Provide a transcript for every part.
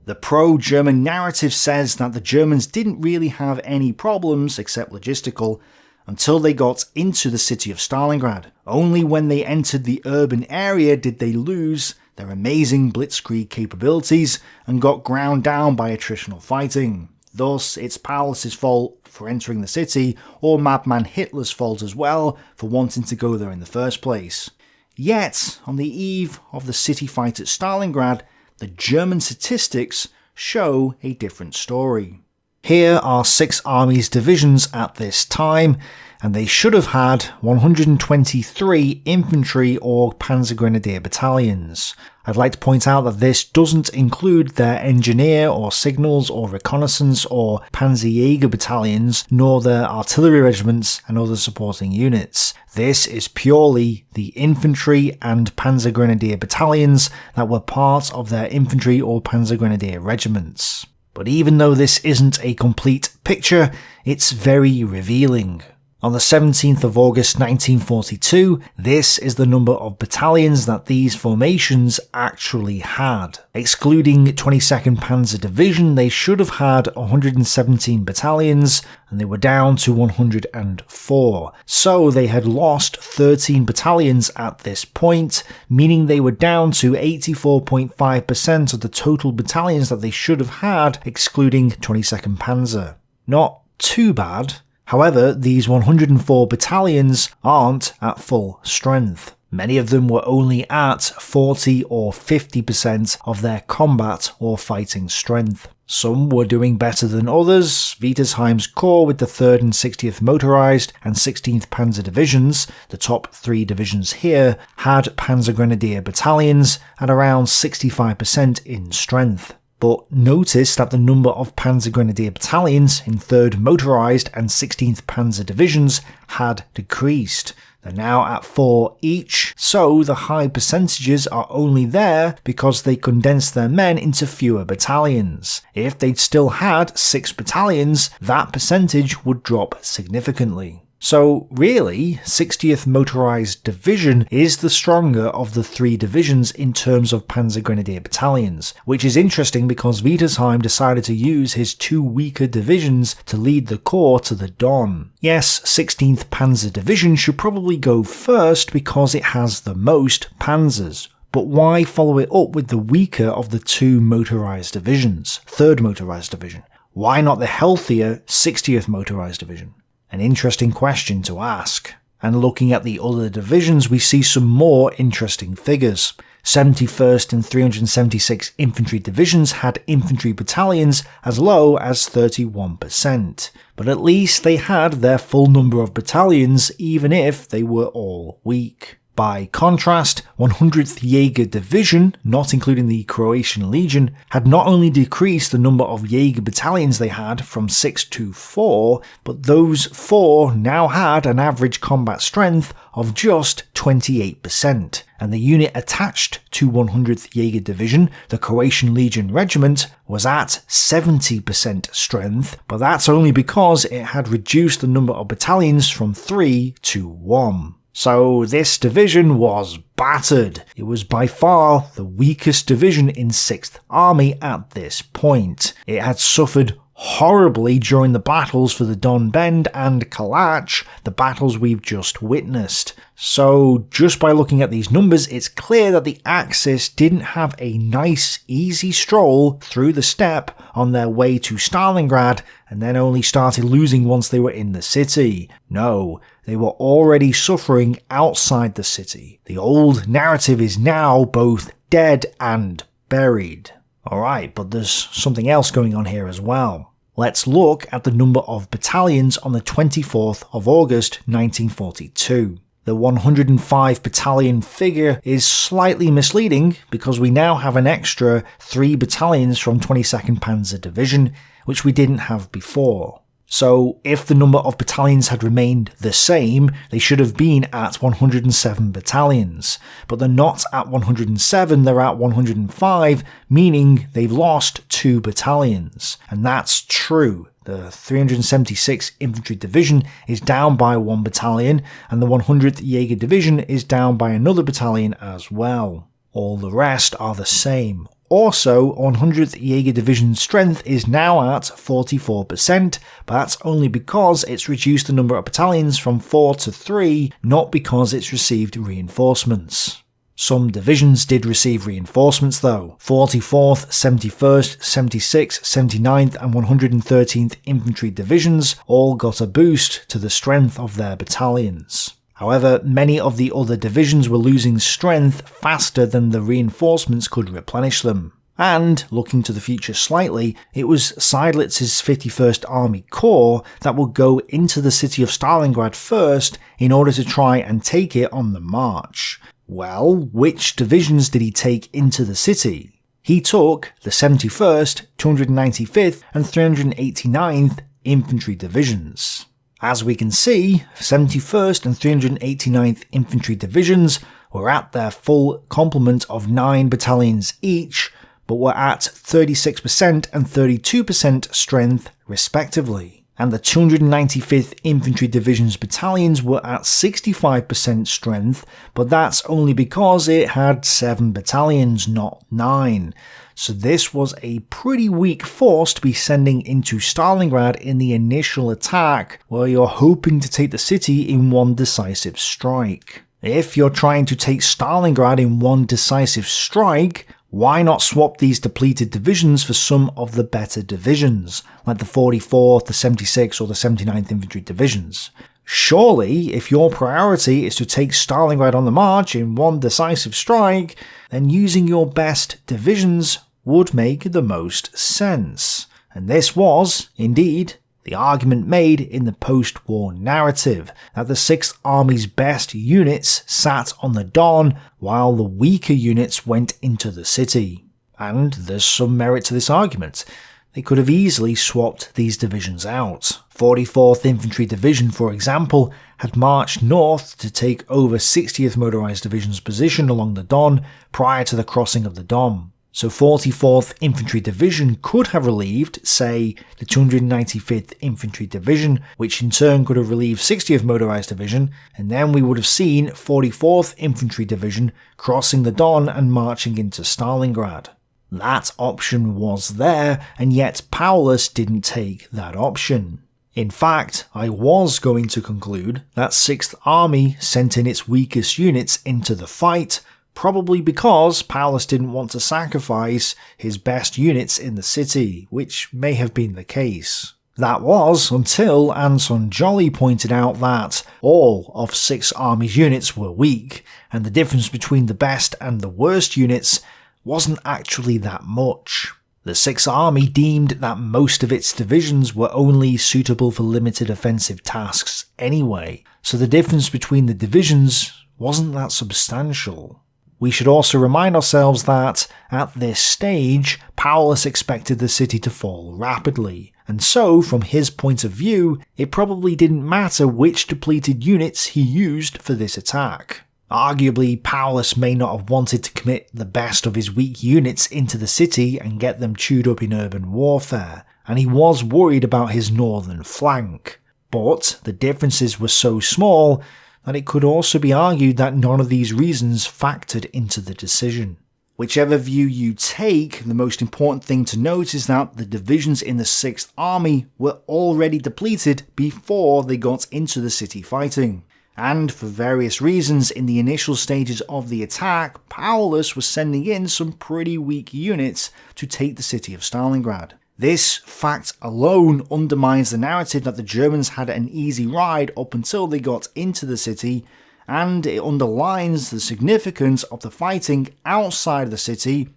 The pro-German narrative says that the Germans didn't really have any problems, except logistical, until they got into the city of Stalingrad. Only when they entered the urban area did they lose their amazing blitzkrieg capabilities and got ground down by attritional fighting. Thus, it's Paulus's fault for entering the city, or Madman Hitler's fault as well for wanting to go there in the first place. Yet, on the eve of the city fight at Stalingrad, the German statistics show a different story. Here are 6 Army's divisions at this time, and they should have had 123 infantry or Panzergrenadier battalions. I'd like to point out that this doesn't include their engineer or signals or reconnaissance or Panzerjäger battalions, nor their artillery regiments and other supporting units. This is purely the infantry and Panzergrenadier battalions that were part of their infantry or Panzergrenadier regiments. But even though this isn't a complete picture, it's very revealing. On the 17th of August 1942, this is the number of battalions that these formations actually had. Excluding 22nd Panzer Division, they should have had 117 battalions, and they were down to 104. So they had lost 13 battalions at this point, meaning they were down to 84.5% of the total battalions that they should have had, excluding 22nd Panzer. Not too bad. However, these 104 battalions aren't at full strength. Many of them were only at 40 or 50% of their combat or fighting strength. Some were doing better than others. Wittersheim's Corps with the 3rd and 60th Motorised and 16th Panzer Divisions, the top 3 divisions here, had Panzergrenadier battalions at around 65% in strength. But notice that the number of Panzergrenadier battalions in 3rd Motorised and 16th Panzer Divisions had decreased. They're now at 4 each, so the high percentages are only there because they condensed their men into fewer battalions. If they'd still had 6 battalions, that percentage would drop significantly. So really, 60th Motorised Division is the stronger of the 3 divisions in terms of Panzergrenadier battalions, which is interesting because Wittersheim decided to use his 2 weaker divisions to lead the corps to the Don. Yes, 16th Panzer Division should probably go first because it has the most panzers. But why follow it up with the weaker of the 2 motorised divisions, 3rd Motorised Division? Why not the healthier 60th Motorised Division? An interesting question to ask. And looking at the other divisions, we see some more interesting figures. 71st and 376 Infantry Divisions had infantry battalions as low as 31%. But at least they had their full number of battalions, even if they were all weak. By contrast, 100th Jaeger Division, not including the Croatian Legion, had not only decreased the number of Jaeger battalions they had from 6 to 4, but those 4 now had an average combat strength of just 28%. And the unit attached to 100th Jaeger Division, the Croatian Legion Regiment, was at 70% strength, but that's only because it had reduced the number of battalions from 3 to 1. So this division was battered. It was by far the weakest division in 6th Army at this point. It had suffered horribly during the battles for the Don Bend and Kalach, the battles we've just witnessed. So just by looking at these numbers, it's clear that the Axis didn't have a nice, easy stroll through the steppe on their way to Stalingrad and then only started losing once they were in the city. No, they were already suffering outside the city. The old narrative is now both dead and buried. Alright, but there's something else going on here as well. Let's look at the number of battalions on the 24th of August 1942. The 105 battalion figure is slightly misleading because we now have an extra 3 battalions from 22nd Panzer Division, which we didn't have before. So if the number of battalions had remained the same, they should have been at 107 battalions. But they're not at 107, they're at 105, meaning they've lost 2 battalions. And that's true. The 376 Infantry Division is down by 1 battalion, and the 100th Jaeger Division is down by another battalion as well. All the rest are the same. Also, 100th Jaeger Division's strength is now at 44%, but that's only because it's reduced the number of battalions from 4 to 3, not because it's received reinforcements. Some divisions did receive reinforcements though. 44th, 71st, 76th, 79th and 113th Infantry Divisions all got a boost to the strength of their battalions. However, many of the other divisions were losing strength faster than the reinforcements could replenish them. And, looking to the future slightly, it was Seydlitz's 51st Army Corps that would go into the city of Stalingrad first in order to try and take it on the march. Well, which divisions did he take into the city? He took the 71st, 295th and 389th Infantry Divisions. As we can see, 71st and 389th Infantry Divisions were at their full complement of 9 battalions each, but were at 36% and 32% strength respectively. And the 295th Infantry Division's battalions were at 65% strength, but that's only because it had 7 battalions, not 9. So this was a pretty weak force to be sending into Stalingrad in the initial attack, where you're hoping to take the city in one decisive strike. If you're trying to take Stalingrad in one decisive strike, why not swap these depleted divisions for some of the better divisions, like the 44th, the 76th or the 79th Infantry Divisions? Surely, if your priority is to take Stalingrad on the march in one decisive strike, then using your best divisions would make the most sense. And this was, indeed, the argument made in the post-war narrative, that the 6th Army's best units sat on the Don while the weaker units went into the city. And there's some merit to this argument. They could have easily swapped these divisions out. 44th Infantry Division, for example, had marched north to take over 60th Motorised Division's position along the Don prior to the crossing of the Don. So 44th Infantry Division could have relieved, say, the 295th Infantry Division, which in turn could have relieved 60th Motorised Division, and then we would have seen 44th Infantry Division crossing the Don and marching into Stalingrad. That option was there, and yet Paulus didn't take that option. In fact, I was going to conclude that 6th Army sent in its weakest units into the fight, probably because Paulus didn't want to sacrifice his best units in the city, which may have been the case. That was until Anton Jolly pointed out that all of 6th Army's units were weak, and the difference between the best and the worst units wasn't actually that much. The 6th Army deemed that most of its divisions were only suitable for limited offensive tasks anyway, so the difference between the divisions wasn't that substantial. We should also remind ourselves that, at this stage, Paulus expected the city to fall rapidly, and so, from his point of view, it probably didn't matter which depleted units he used for this attack. Arguably, Paulus may not have wanted to commit the best of his weak units into the city and get them chewed up in urban warfare, and he was worried about his northern flank. But the differences were so small that it could also be argued that none of these reasons factored into the decision. Whichever view you take, the most important thing to note is that the divisions in the 6th Army were already depleted before they got into the city fighting. And for various reasons, in the initial stages of the attack, Paulus was sending in some pretty weak units to take the city of Stalingrad. This fact alone undermines the narrative that the Germans had an easy ride up until they got into the city, and it underlines the significance of the fighting outside the city,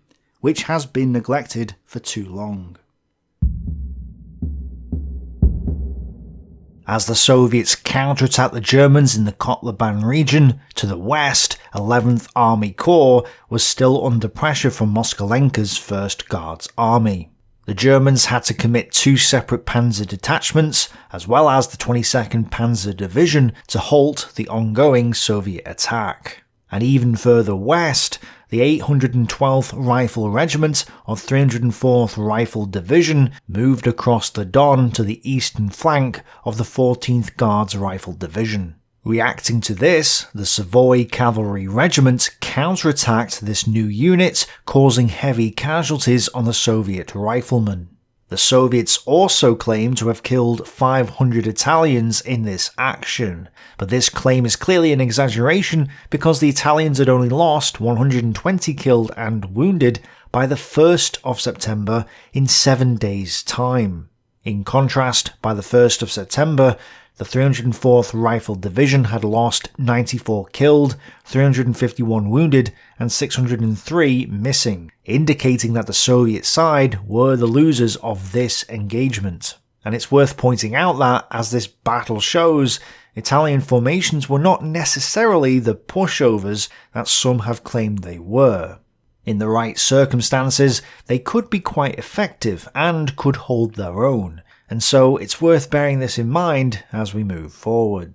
which has been neglected for too long. As the Soviets counterattacked the Germans in the Kotlebane region, to the west, 11th Army Corps was still under pressure from Moskalenka's 1st Guards Army. The Germans had to commit 2 separate panzer detachments, as well as the 22nd Panzer Division, to halt the ongoing Soviet attack. And even further west, the 812th Rifle Regiment of 304th Rifle Division moved across the Don to the eastern flank of the 14th Guards Rifle Division. Reacting to this, the Savoy Cavalry Regiment counterattacked this new unit, causing heavy casualties on the Soviet riflemen. The Soviets also claim to have killed 500 Italians in this action, but this claim is clearly an exaggeration because the Italians had only lost 120 killed and wounded by the 1st of September in 7 days' time. In contrast, by the 1st of September, the 304th Rifle Division had lost 94 killed, 351 wounded, and 603 missing, indicating that the Soviet side were the losers of this engagement. And it's worth pointing out that, as this battle shows, Italian formations were not necessarily the pushovers that some have claimed they were. In the right circumstances, they could be quite effective and could hold their own. And so it's worth bearing this in mind as we move forward.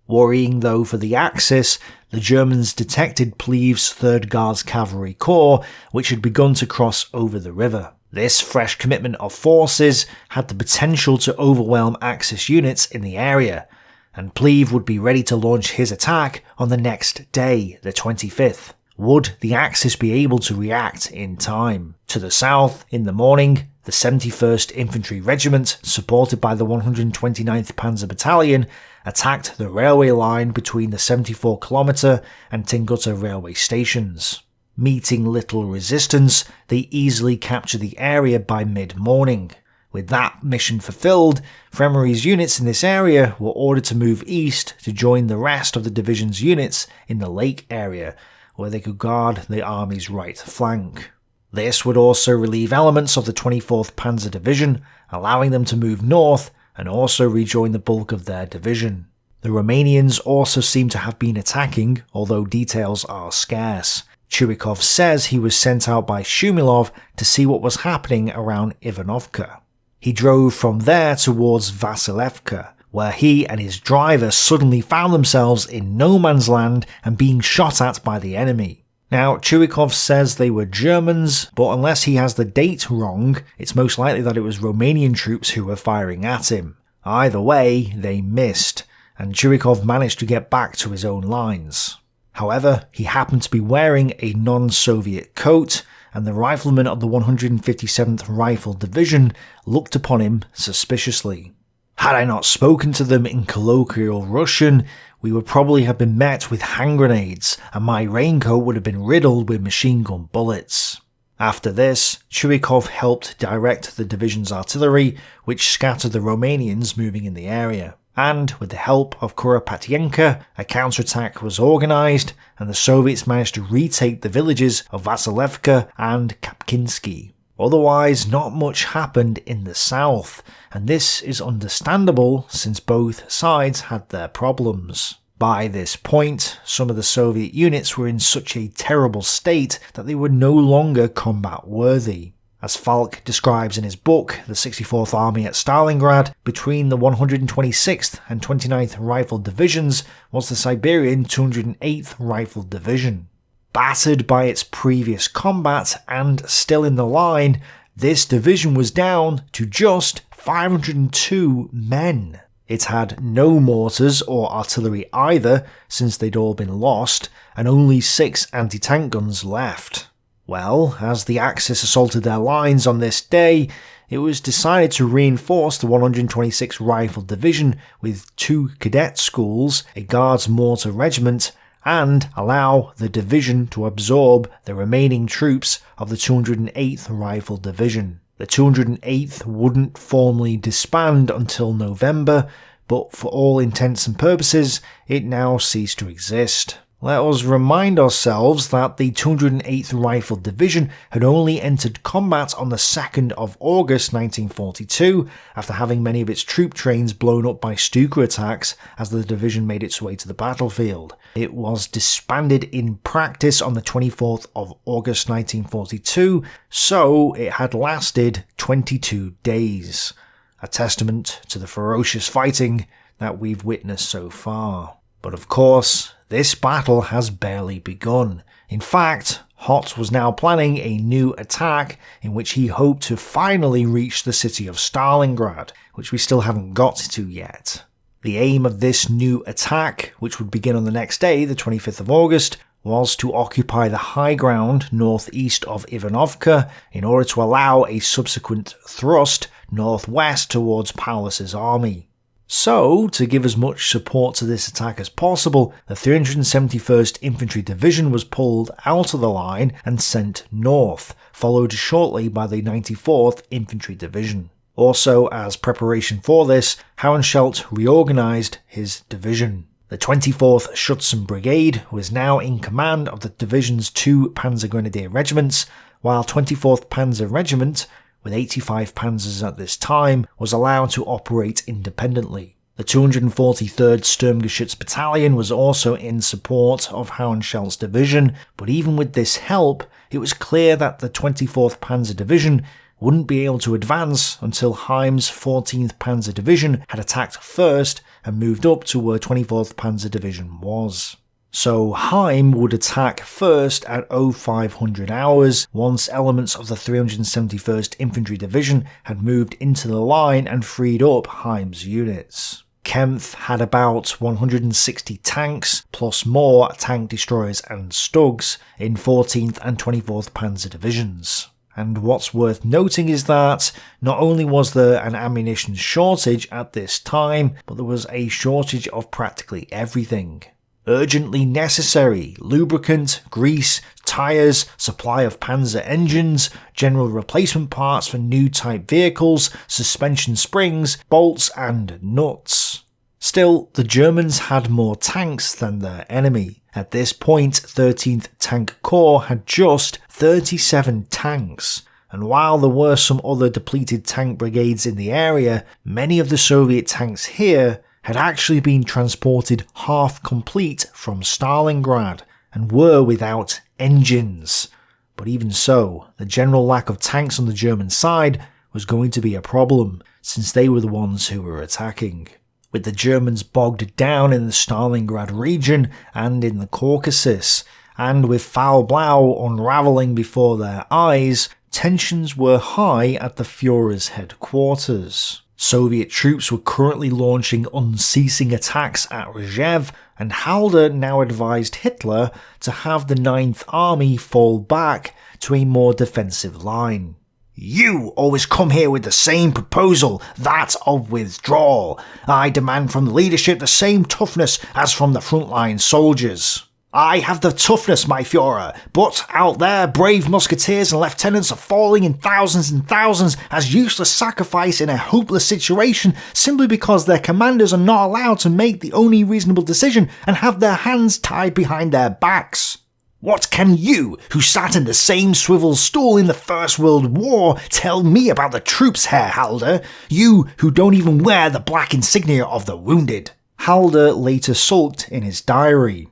Worrying though for the Axis, the Germans detected Plev's 3rd Guards Cavalry Corps, which had begun to cross over the river. This fresh commitment of forces had the potential to overwhelm Axis units in the area, and Pleve would be ready to launch his attack on the next day, the 25th. Would the Axis be able to react in time? To the south, in the morning, the 71st Infantry Regiment, supported by the 129th Panzer Battalion, attacked the railway line between the 74-kilometre and Tingutta railway stations. Meeting little resistance, they easily captured the area by mid-morning. With that mission fulfilled, Fremery's units in this area were ordered to move east to join the rest of the division's units in the lake area, where they could guard the army's right flank. This would also relieve elements of the 24th Panzer Division, allowing them to move north and also rejoin the bulk of their division. The Romanians also seem to have been attacking, although details are scarce. Chuikov says he was sent out by Shumilov to see what was happening around Ivanovka. He drove from there towards Vasilevka, where he and his driver suddenly found themselves in no man's land and being shot at by the enemy. Now, Chuikov says they were Germans, but unless he has the date wrong, it's most likely that it was Romanian troops who were firing at him. Either way, they missed, and Chuikov managed to get back to his own lines. However, he happened to be wearing a non-Soviet coat, and the riflemen of the 157th Rifle Division looked upon him suspiciously. Had I not spoken to them in colloquial Russian, we would probably have been met with hand grenades, and my raincoat would have been riddled with machine gun bullets. After this, Chuikov helped direct the division's artillery, which scattered the Romanians moving in the area. And with the help of Kuropatyenko, a counterattack was organised, and the Soviets managed to retake the villages of Vasilevka and Kapkinsky. Otherwise, not much happened in the south, and this is understandable since both sides had their problems. By this point, some of the Soviet units were in such a terrible state that they were no longer combat worthy. As Falk describes in his book, the 64th Army at Stalingrad, between the 126th and 29th Rifle Divisions was the Siberian 208th Rifle Division. Battered by its previous combat and still in the line, this division was down to just 502 men. It had no mortars or artillery either, since they'd all been lost, and only 6 anti-tank guns left. Well, as the Axis assaulted their lines on this day, it was decided to reinforce the 126th Rifle Division with 2 cadet schools, a Guards Mortar Regiment, and allow the division to absorb the remaining troops of the 208th Rifle Division. The 208th wouldn't formally disband until November, but for all intents and purposes, it now ceased to exist. Let us remind ourselves that the 208th Rifle Division had only entered combat on the 2nd of August 1942, after having many of its troop trains blown up by Stuka attacks as the division made its way to the battlefield. It was disbanded in practice on the 24th of August 1942, so it had lasted 22 days. A testament to the ferocious fighting that we've witnessed so far. But of course, this battle has barely begun. In fact, Hott was now planning a new attack in which he hoped to finally reach the city of Stalingrad, which we still haven't got to yet. The aim of this new attack, which would begin on the next day, the 25th of August, was to occupy the high ground northeast of Ivanovka in order to allow a subsequent thrust northwest towards Paulus's army. So, to give as much support to this attack as possible, the 371st Infantry Division was pulled out of the line and sent north, followed shortly by the 94th Infantry Division. Also, as preparation for this, Hauenschildt reorganised his division. The 24th Schutzen Brigade was now in command of the division's 2 Panzergrenadier regiments, while 24th Panzer Regiment, with 85 panzers at this time, was allowed to operate independently. The 243rd Sturmgeschütz Battalion was also in support of Hauenschildt's division, but even with this help, it was clear that the 24th Panzer Division wouldn't be able to advance until Heim's 14th Panzer Division had attacked first and moved up to where 24th Panzer Division was. So Heim would attack first at 0500 hours, once elements of the 371st Infantry Division had moved into the line and freed up Heim's units. Kempf had about 160 tanks, plus more tank destroyers and Stugs, in 14th and 24th Panzer Divisions. And what's worth noting is that not only was there an ammunition shortage at this time, but there was a shortage of practically everything. Urgently necessary lubricant, grease, tyres, supply of Panzer engines, general replacement parts for new type vehicles, suspension springs, bolts and nuts. Still, the Germans had more tanks than their enemy. At this point, 13th Tank Corps had just 37 tanks. And while there were some other depleted tank brigades in the area, many of the Soviet tanks here had actually been transported half complete from Stalingrad and were without engines. But even so, the general lack of tanks on the German side was going to be a problem, since they were the ones who were attacking. With the Germans bogged down in the Stalingrad region and in the Caucasus, and with Foul Blau unravelling before their eyes, tensions were high at the Führer's headquarters. Soviet troops were currently launching unceasing attacks at Rzhev, and Halder now advised Hitler to have the 9th Army fall back to a more defensive line. "You always come here with the same proposal, that of withdrawal. I demand from the leadership the same toughness as from the frontline soldiers. I have the toughness, my Führer, but out there brave musketeers and lieutenants are falling in thousands and thousands as useless sacrifice in a hopeless situation simply because their commanders are not allowed to make the only reasonable decision and have their hands tied behind their backs. What can you, who sat in the same swivel stool in the First World War, tell me about the troops, Herr Halder? You, who don't even wear the black insignia of the wounded." Halder later sulked in his diary.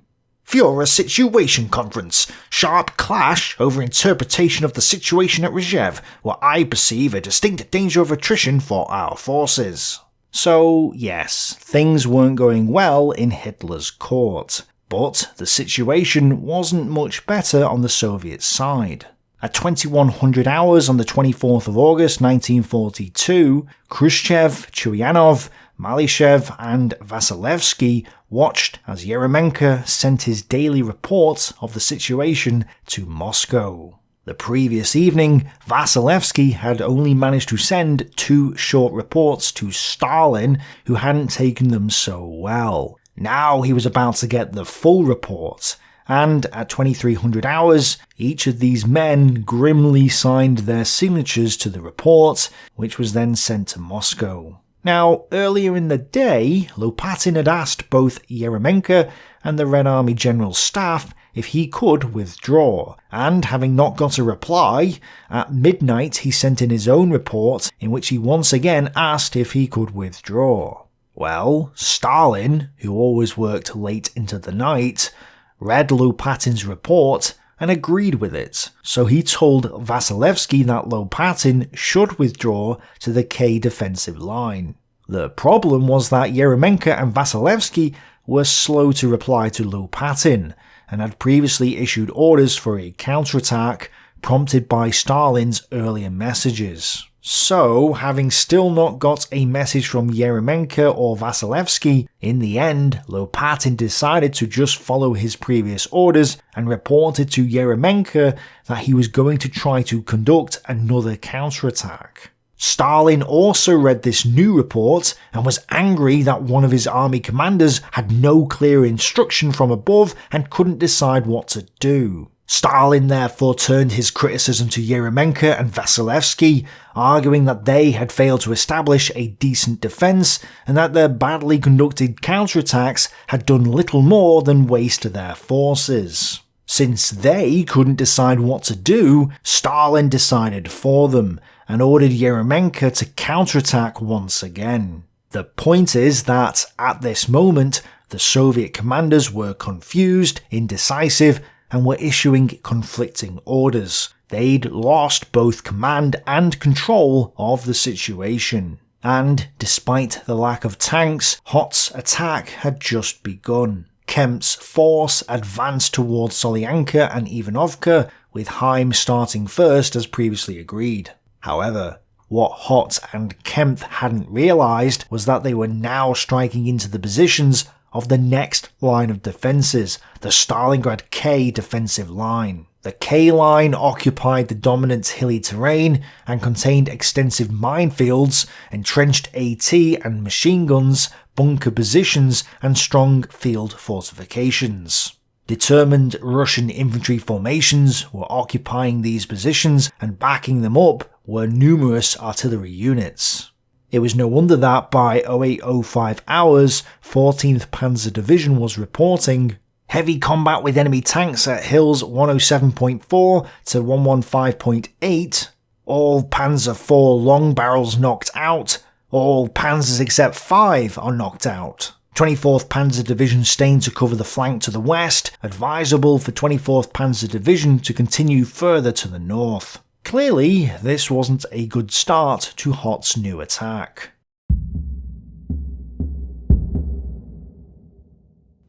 "Führer Situation Conference. Sharp clash over interpretation of the situation at Rzhev, where I perceive a distinct danger of attrition for our forces." So, yes, things weren't going well in Hitler's court. But the situation wasn't much better on the Soviet side. At 2100 hours on the 24th of August 1942, Khrushchev, Chuyanov, Malyshev and Vasilevsky watched as Yeremenko sent his daily report of the situation to Moscow. The previous evening, Vasilevsky had only managed to send 2 short reports to Stalin, who hadn't taken them so well. Now he was about to get the full report, and at 2300 hours, each of these men grimly signed their signatures to the report, which was then sent to Moscow. Now, earlier in the day, Lopatin had asked both Yeremenko and the Red Army General Staff if he could withdraw, and having not got a reply, at midnight he sent in his own report in which he once again asked if he could withdraw. Well, Stalin, who always worked late into the night, read Lopatin's report and agreed with it, so he told Vasilevsky that Lopatin should withdraw to the K defensive line. The problem was that Yeremenko and Vasilevsky were slow to reply to Lopatin, and had previously issued orders for a counterattack, prompted by Stalin's earlier messages. So, having still not got a message from Yeremenko or Vasilevsky, in the end, Lopatin decided to just follow his previous orders and reported to Yeremenko that he was going to try to conduct another counterattack. Stalin also read this new report and was angry that one of his army commanders had no clear instruction from above and couldn't decide what to do. Stalin therefore turned his criticism to Yeremenko and Vasilevsky, arguing that they had failed to establish a decent defence and that their badly conducted counterattacks had done little more than waste their forces. Since they couldn't decide what to do, Stalin decided for them and ordered Yeremenko to counterattack once again. The point is that, at this moment, the Soviet commanders were confused, indecisive, and were issuing conflicting orders. They'd lost both command and control of the situation. And, despite the lack of tanks, Hoth's attack had just begun. Kempt's force advanced towards Solyanka and Ivanovka, with Heim starting first as previously agreed. However, what Hoth and Kempt hadn't realised was that they were now striking into the positions of the next line of defences, the Stalingrad K defensive line. The K line occupied the dominant hilly terrain and contained extensive minefields, entrenched AT and machine guns, bunker positions, and strong field fortifications. Determined Russian infantry formations were occupying these positions, and backing them up were numerous artillery units. It was no wonder that by 0805 hours, 14th Panzer Division was reporting heavy combat with enemy tanks at hills 107.4 to 115.8, all Panzer IV long barrels knocked out, all panzers except 5 are knocked out. 24th Panzer Division staying to cover the flank to the west, advisable for 24th Panzer Division to continue further to the north. Clearly, this wasn't a good start to Hoth's new attack.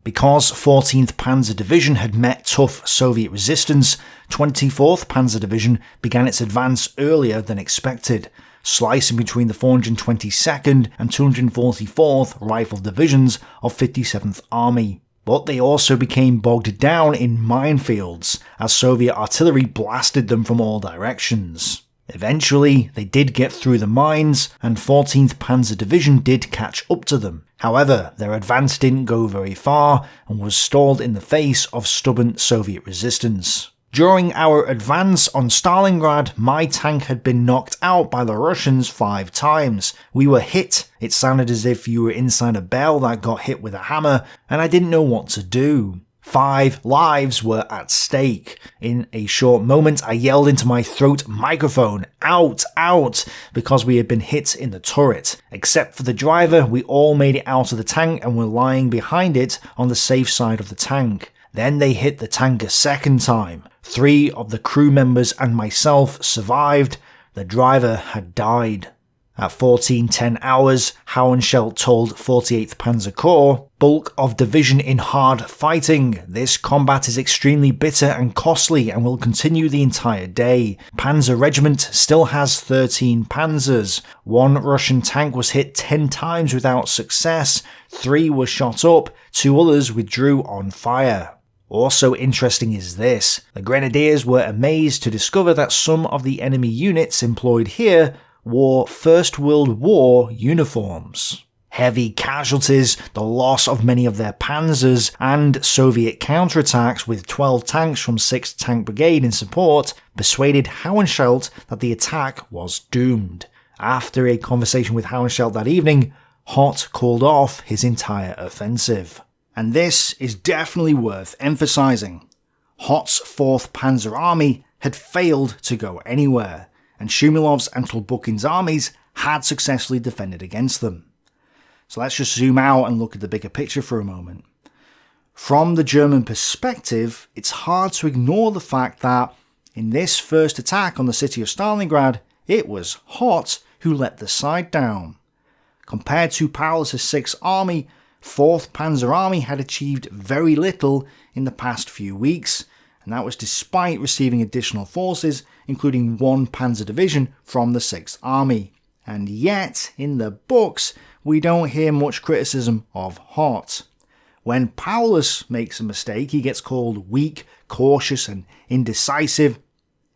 Because 14th Panzer Division had met tough Soviet resistance, 24th Panzer Division began its advance earlier than expected, slicing between the 422nd and 244th Rifle Divisions of 57th Army. But they also became bogged down in minefields, as Soviet artillery blasted them from all directions. Eventually, they did get through the mines, and 14th Panzer Division did catch up to them. However, their advance didn't go very far, and was stalled in the face of stubborn Soviet resistance. During our advance on Stalingrad, my tank had been knocked out by the Russians 5 times. We were hit. It sounded as if you were inside a bell that got hit with a hammer, and I didn't know what to do. 5 lives were at stake. In a short moment, I yelled into my throat microphone, "Out, out," because we had been hit in the turret. Except for the driver, we all made it out of the tank and were lying behind it on the safe side of the tank. Then they hit the tank a second time. 3 of the crew members and myself survived. The driver had died. At 14:10 hours, Hauenschelt told 48th Panzer Corps, "Bulk of division in hard fighting. This combat is extremely bitter and costly and will continue the entire day. Panzer Regiment still has 13 panzers. 1 Russian tank was hit 10 times without success. 3 were shot up. 2 others withdrew on fire." Also interesting is this: the Grenadiers were amazed to discover that some of the enemy units employed here wore First World War uniforms. Heavy casualties, the loss of many of their panzers, and Soviet counterattacks with 12 tanks from 6th Tank Brigade in support persuaded Hauenschelt that the attack was doomed. After a conversation with Hauenschelt that evening, Hoth called off his entire offensive. And this is definitely worth emphasising. Hoth's 4th Panzer Army had failed to go anywhere, and Shumilov's and Tolbukin's armies had successfully defended against them. So let's just zoom out and look at the bigger picture for a moment. From the German perspective, it's hard to ignore the fact that in this first attack on the city of Stalingrad, it was Hoth who let the side down. Compared to Paulus' 6th Army, 4th Panzer Army had achieved very little in the past few weeks, and that was despite receiving additional forces, including one panzer division from the 6th Army. And yet, in the books, we don't hear much criticism of Hott. When Paulus makes a mistake, he gets called weak, cautious, and indecisive,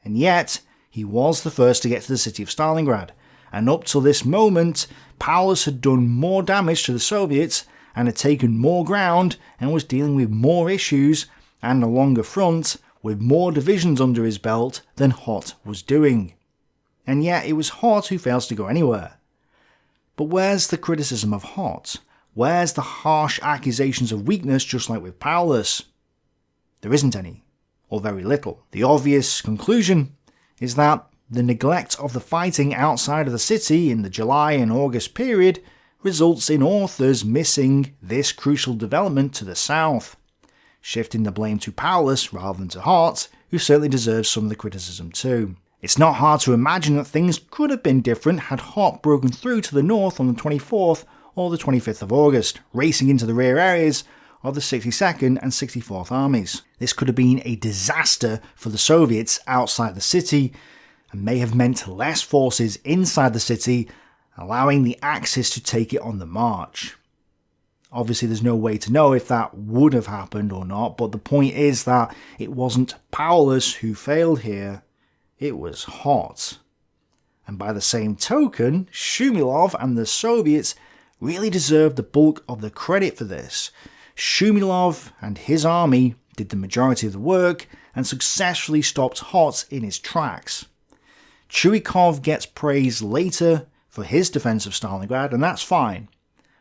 and yet he was the first to get to the city of Stalingrad. And up till this moment, Paulus had done more damage to the Soviets and had taken more ground and was dealing with more issues and a longer front with more divisions under his belt than Hott was doing. And yet it was Hott who fails to go anywhere. But where's the criticism of Hott? Where's the harsh accusations of weakness just like with Paulus? There isn't any, or very little. The obvious conclusion is that the neglect of the fighting outside of the city in the July and August period results in authors missing this crucial development to the south, shifting the blame to Paulus rather than to Hott, who certainly deserves some of the criticism too. It's not hard to imagine that things could have been different had Hott broken through to the north on the 24th or the 25th of August, racing into the rear areas of the 62nd and 64th Armies. This could have been a disaster for the Soviets outside the city, and may have meant less forces inside the city, allowing the Axis to take it on the march. Obviously there's no way to know if that would have happened or not, but the point is that it wasn't Paulus who failed here, it was Hott. And by the same token, Shumilov and the Soviets really deserve the bulk of the credit for this. Shumilov and his army did the majority of the work and successfully stopped Hott in his tracks. Chuikov gets praise later for his defense of Stalingrad, and that's fine.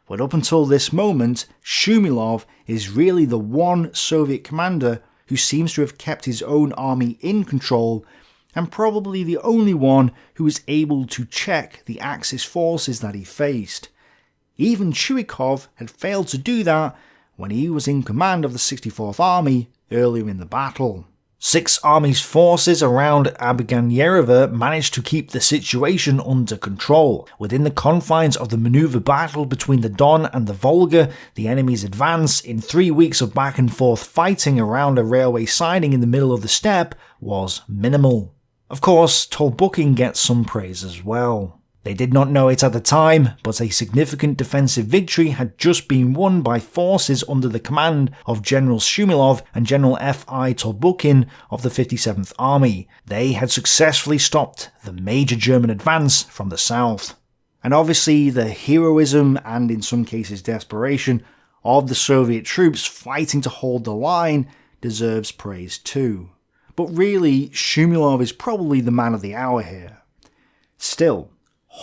But up until this moment, Shumilov is really the one Soviet commander who seems to have kept his own army in control, and probably the only one who was able to check the Axis forces that he faced. Even Chuikov had failed to do that when he was in command of the 64th Army earlier in the battle. 6th Army's forces around Abganyerevo managed to keep the situation under control. Within the confines of the maneuver battle between the Don and the Volga, the enemy's advance in 3 weeks of back and forth fighting around a railway siding in the middle of the steppe was minimal. Of course, Tolbukin gets some praise as well. They did not know it at the time, but a significant defensive victory had just been won by forces under the command of General Shumilov and General F.I. Tolbukin of the 57th Army. They had successfully stopped the major German advance from the south. And obviously the heroism, and in some cases desperation, of the Soviet troops fighting to hold the line deserves praise too. But really, Shumilov is probably the man of the hour here. Still,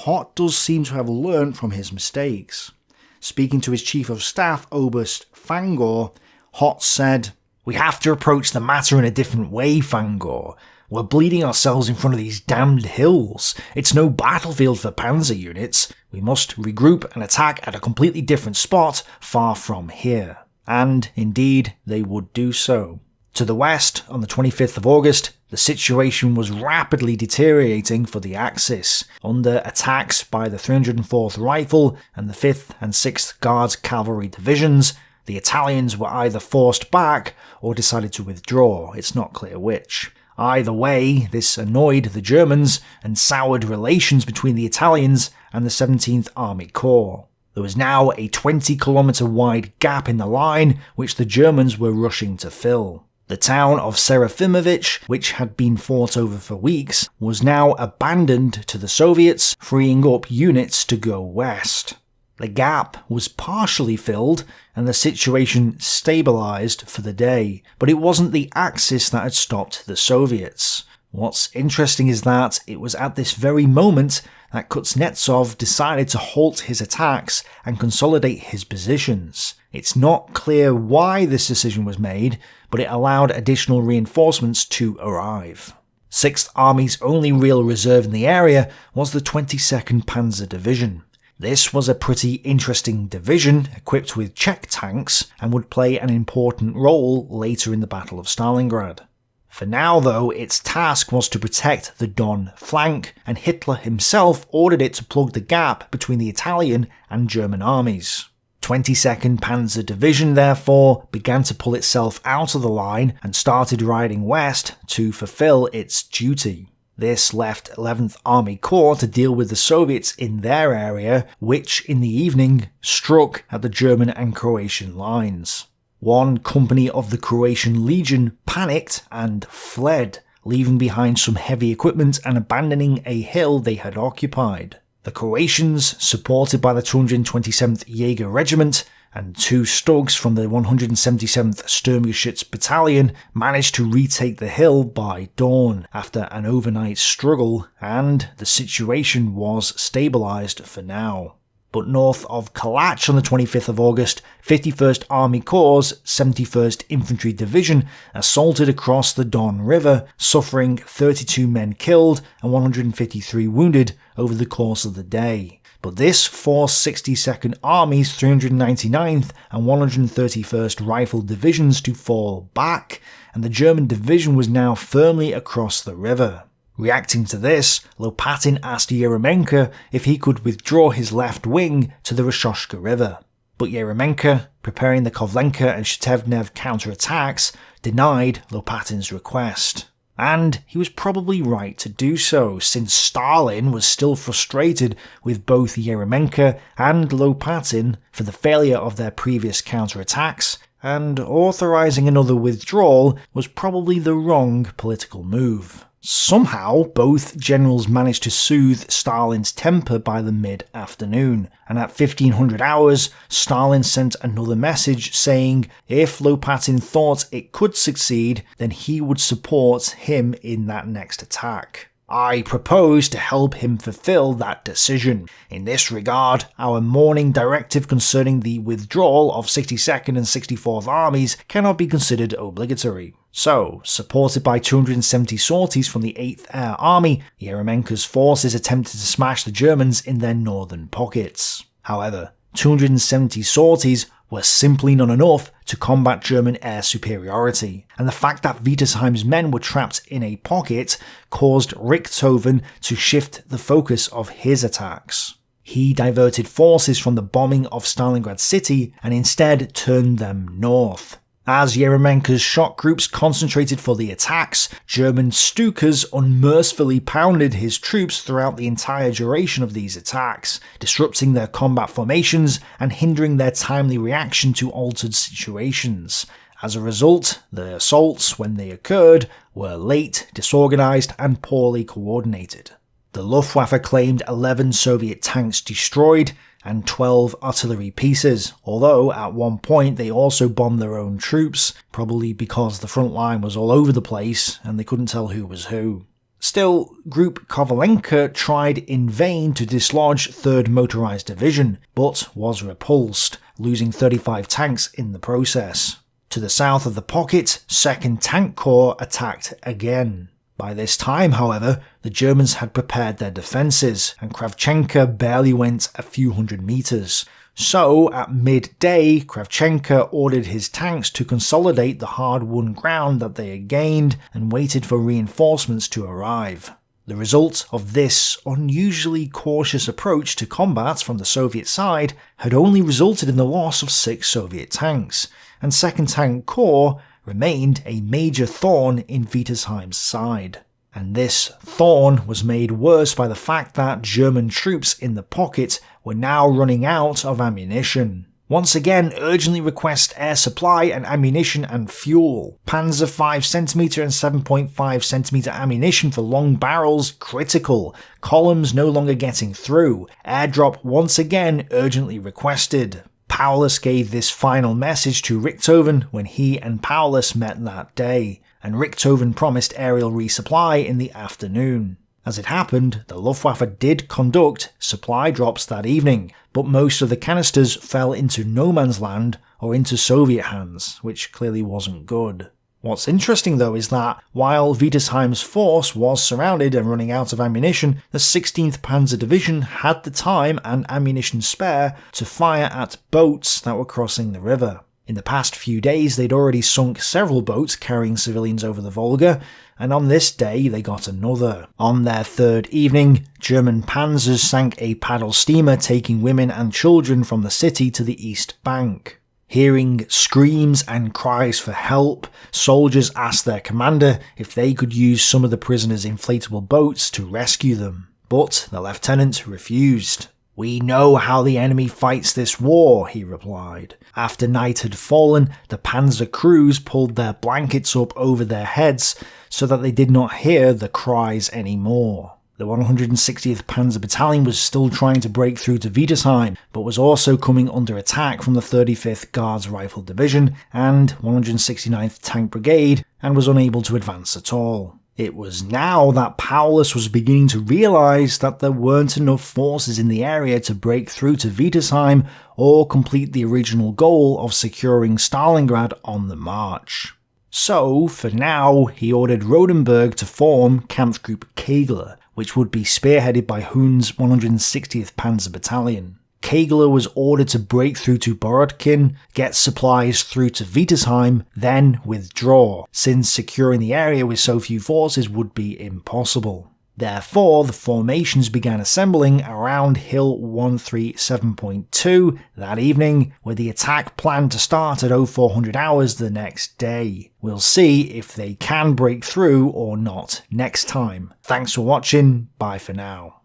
Hott does seem to have learnt from his mistakes. Speaking to his chief of staff, Oberst Fangor, Hott said, "We have to approach the matter in a different way, Fangor. We're bleeding ourselves in front of these damned hills. It's no battlefield for panzer units. We must regroup and attack at a completely different spot, far from here." And indeed, they would do so. To the west, on the 25th of August, the situation was rapidly deteriorating for the Axis. Under attacks by the 304th Rifle and the 5th and 6th Guards Cavalry Divisions, the Italians were either forced back or decided to withdraw, it's not clear which. Either way, this annoyed the Germans and soured relations between the Italians and the 17th Army Corps. There was now a 20-kilometre wide gap in the line which the Germans were rushing to fill. The town of Serafimovich, which had been fought over for weeks, was now abandoned to the Soviets, freeing up units to go west. The gap was partially filled, and the situation stabilised for the day, but it wasn't the Axis that had stopped the Soviets. What's interesting is that it was at this very moment that Kuznetsov decided to halt his attacks and consolidate his positions. It's not clear why this decision was made, but it allowed additional reinforcements to arrive. 6th Army's only real reserve in the area was the 22nd Panzer Division. This was a pretty interesting division, equipped with Czech tanks, and would play an important role later in the Battle of Stalingrad. For now though, its task was to protect the Don flank, and Hitler himself ordered it to plug the gap between the Italian and German armies. 22nd Panzer Division, therefore, began to pull itself out of the line and started riding west to fulfill its duty. This left 11th Army Corps to deal with the Soviets in their area, which in the evening struck at the German and Croatian lines. One company of the Croatian Legion panicked and fled, leaving behind some heavy equipment and abandoning a hill they had occupied. The Croatians, supported by the 227th Jaeger Regiment and 2 Stugs from the 177th Sturmgeschütz Battalion, managed to retake the hill by dawn after an overnight struggle, and the situation was stabilised for now. But north of Kalach on the 25th of August, 51st Army Corps' 71st Infantry Division assaulted across the Don River, suffering 32 men killed and 153 wounded over the course of the day. But this forced 62nd Army's 399th and 131st Rifle Divisions to fall back, and the German division was now firmly across the river. Reacting to this, Lopatin asked Yeremenko if he could withdraw his left wing to the Rashoshka River. But Yeremenko, preparing the Kovlenka and Shtevnev counterattacks, denied Lopatin's request. And he was probably right to do so, since Stalin was still frustrated with both Yeremenko and Lopatin for the failure of their previous counterattacks, and authorizing another withdrawal was probably the wrong political move. Somehow, both generals managed to soothe Stalin's temper by the mid-afternoon, and at 1500 hours, Stalin sent another message saying if Lopatin thought it could succeed, then he would support him in that next attack. I propose to help him fulfill that decision. In this regard, our morning directive concerning the withdrawal of 62nd and 64th Armies cannot be considered obligatory. So, supported by 270 sorties from the 8th Air Army, Yeremenko's forces attempted to smash the Germans in their northern pockets. However, 270 sorties were simply not enough to combat German air superiority, and the fact that Wittersheim's men were trapped in a pocket caused Richthofen to shift the focus of his attacks. He diverted forces from the bombing of Stalingrad city and instead turned them north. As Yeremenko's shock groups concentrated for the attacks, German Stukas unmercifully pounded his troops throughout the entire duration of these attacks, disrupting their combat formations and hindering their timely reaction to altered situations. As a result, the assaults, when they occurred, were late, disorganized, and poorly coordinated. The Luftwaffe claimed 11 Soviet tanks destroyed and 12 artillery pieces, although at one point they also bombed their own troops, probably because the front line was all over the place and they couldn't tell who was who. Still, Group Kovalenka tried in vain to dislodge 3rd Motorized Division, but was repulsed, losing 35 tanks in the process. To the south of the pocket, 2nd Tank Corps attacked again. By this time, however, the Germans had prepared their defences, and Kravchenka barely went a few hundred metres. So, at midday, Kravchenka ordered his tanks to consolidate the hard-won ground that they had gained, and waited for reinforcements to arrive. The result of this unusually cautious approach to combat from the Soviet side had only resulted in the loss of 6 Soviet tanks, and 2nd Tank Corps remained a major thorn in Wittersheim's side. And this thorn was made worse by the fact that German troops in the pocket were now running out of ammunition. Once again, urgently request air supply and ammunition and fuel. Panzer 5cm and 7.5cm ammunition for long barrels critical. Columns no longer getting through. Airdrop once again urgently requested. Paulus gave this final message to Richthofen when he and Paulus met that day, and Richthofen promised aerial resupply in the afternoon. As it happened, the Luftwaffe did conduct supply drops that evening, but most of the canisters fell into no man's land or into Soviet hands, which clearly wasn't good. What's interesting though is that, while Wittersheim's force was surrounded and running out of ammunition, the 16th Panzer Division had the time and ammunition spare to fire at boats that were crossing the river. In the past few days, they'd already sunk several boats carrying civilians over the Volga, and on this day they got another. On their third evening, German panzers sank a paddle steamer taking women and children from the city to the east bank. Hearing screams and cries for help, soldiers asked their commander if they could use some of the prisoners' inflatable boats to rescue them. But the lieutenant refused. "We know how the enemy fights this war," he replied. After night had fallen, the panzer crews pulled their blankets up over their heads so that they did not hear the cries anymore. The 160th Panzer Battalion was still trying to break through to Wiedesheim, but was also coming under attack from the 35th Guards Rifle Division and 169th Tank Brigade, and was unable to advance at all. It was now that Paulus was beginning to realise that there weren't enough forces in the area to break through to Wiedesheim or complete the original goal of securing Stalingrad on the march. So, for now, he ordered Rodenburg to form Kampfgruppe Kegler, which would be spearheaded by Huhn's 160th Panzer Battalion. Kegler was ordered to break through to Borodkin, get supplies through to Wiedesheim, then withdraw, since securing the area with so few forces would be impossible. Therefore, the formations began assembling around Hill 137.2 that evening, with the attack planned to start at 0400 hours the next day. We'll see if they can break through or not next time. Thanks for watching, bye for now.